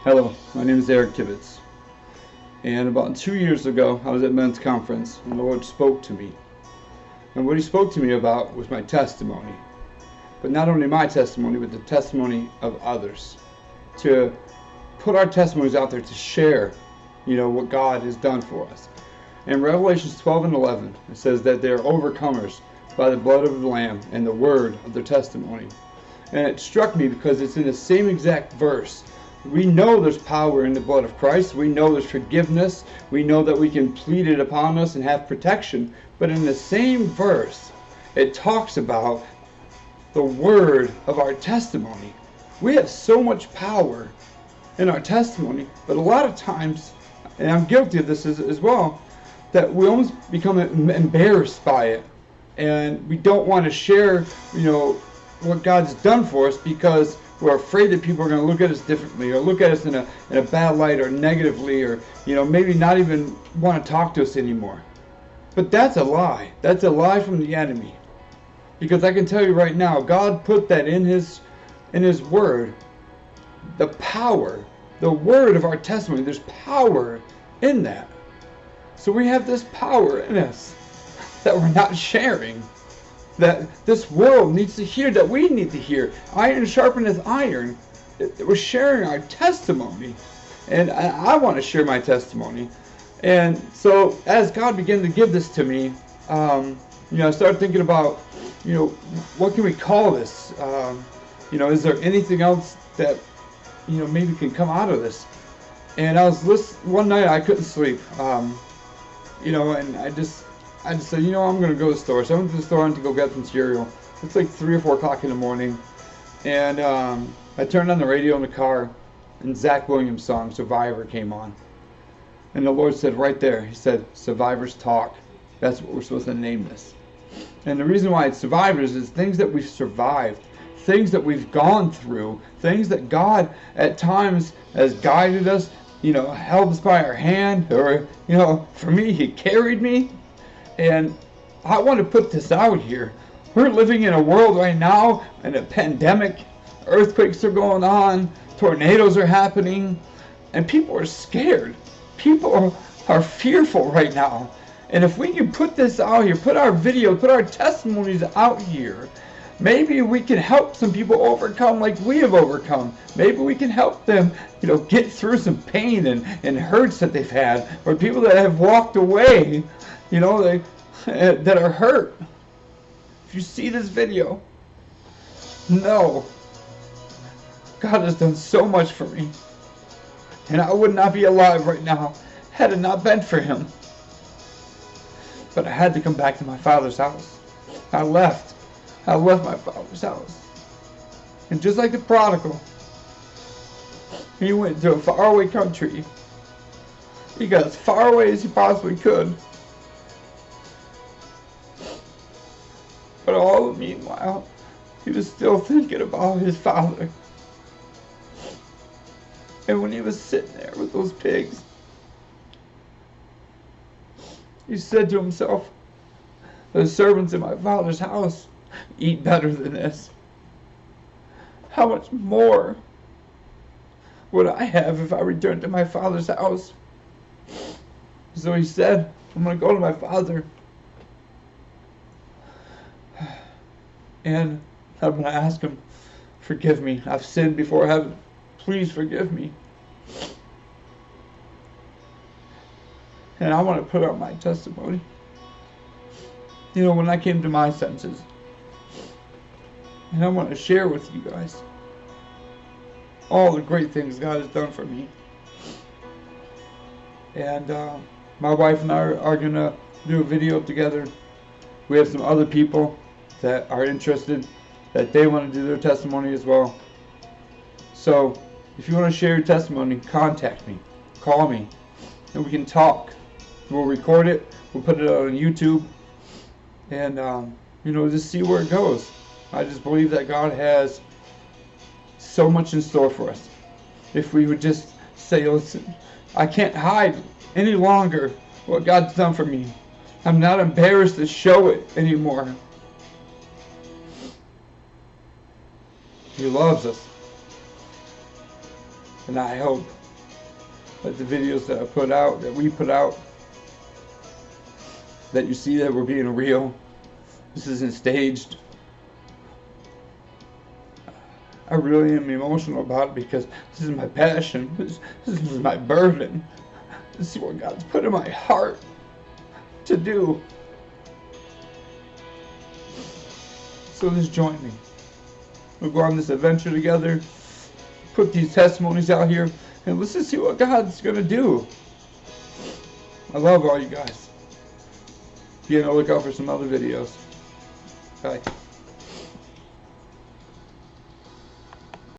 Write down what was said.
Hello, my name is Eric Tibbetts, and about 2 years ago I was at men's conference and the Lord spoke to me. And what He spoke to me about was my testimony, but not only my testimony, but the testimony of others. To put our testimonies out there to share, what God has done for us. In Revelations 12 and 11, it says that they are overcomers by the blood of the Lamb and the word of their testimony. And it struck me because it's in the same exact verse. We know there's power in the blood of Christ. We know there's forgiveness. We know that we can plead it upon us and have protection. But in the same verse, it talks about the word of our testimony. We have so much power in our testimony, but a lot of times, and I'm guilty of this as well, that we almost become embarrassed by it. And we don't want to share, what God's done for us because we're afraid that people are going to look at us differently or look at us in a bad light or negatively or, maybe not even want to talk to us anymore. But that's a lie. That's a lie from the enemy. Because I can tell you right now, God put that in His word. The power, the word of our testimony, there's power in that. So we have this power in us that we're not sharing, that this world needs to hear, that we need to hear. Iron sharpeneth iron. We're sharing our testimony. And I want to share my testimony. And so as God began to give this to me, I started thinking about, what can we call this? Is there anything else that, maybe can come out of this? And I was one night I couldn't sleep, and I just said, I'm going to go to the store. So I went to the store to go get some cereal. It's like 3 or 4 o'clock in the morning. And I turned on the radio in the car, and Zach Williams' song, Survivor, came on. And the Lord said right there, He said, Survivors Talk. That's what we're supposed to name this. And the reason why it's survivors is things that we've survived, things that we've gone through, things that God at times has guided us, held us by our hand, or, for me, He carried me. And I want to put this out here. We're living in a world right now, in a pandemic. Earthquakes are going on. Tornadoes are happening. And people are scared. People are fearful right now. And if we can put this out here, put our video, put our testimonies out here, maybe we can help some people overcome like we have overcome. Maybe we can help them, get through some pain and hurts that they've had. Or people that have walked away, that are hurt. If you see this video, know God has done so much for me. And I would not be alive right now had it not been for Him. But I had to come back to my Father's house. I left my Father's house. And just like the prodigal, he went to a faraway country. He got as far away as he possibly could. But all the meanwhile, he was still thinking about his Father. And when he was sitting there with those pigs, he said to himself, the servants in my Father's house eat better than this. How much more would I have if I returned to my Father's house? So he said, I'm going to go to my Father. And I'm going to ask Him, forgive me. I've sinned before heaven. Please forgive me. And I want to put out my testimony. When I came to my senses. And I want to share with you guys all the great things God has done for me. And my wife and I are going to do a video together. We have some other people that are interested, that they want to do their testimony as well. So, if you want to share your testimony, contact me. Call me. And we can talk. We'll record it. We'll put it out on YouTube. And, just see where it goes. I just believe that God has so much in store for us. If we would just say, listen, I can't hide any longer what God's done for me. I'm not embarrassed to show it anymore. He loves us. And I hope that the videos that I put out, that we put out, that you see that we're being real. This isn't staged. I really am emotional about it because this is my passion. This is my burden. This is what God's put in my heart to do. So just join me. We'll go on this adventure together, put these testimonies out here, and let's just see what God's going to do. I love all you guys. Be on the lookout for some other videos. Bye.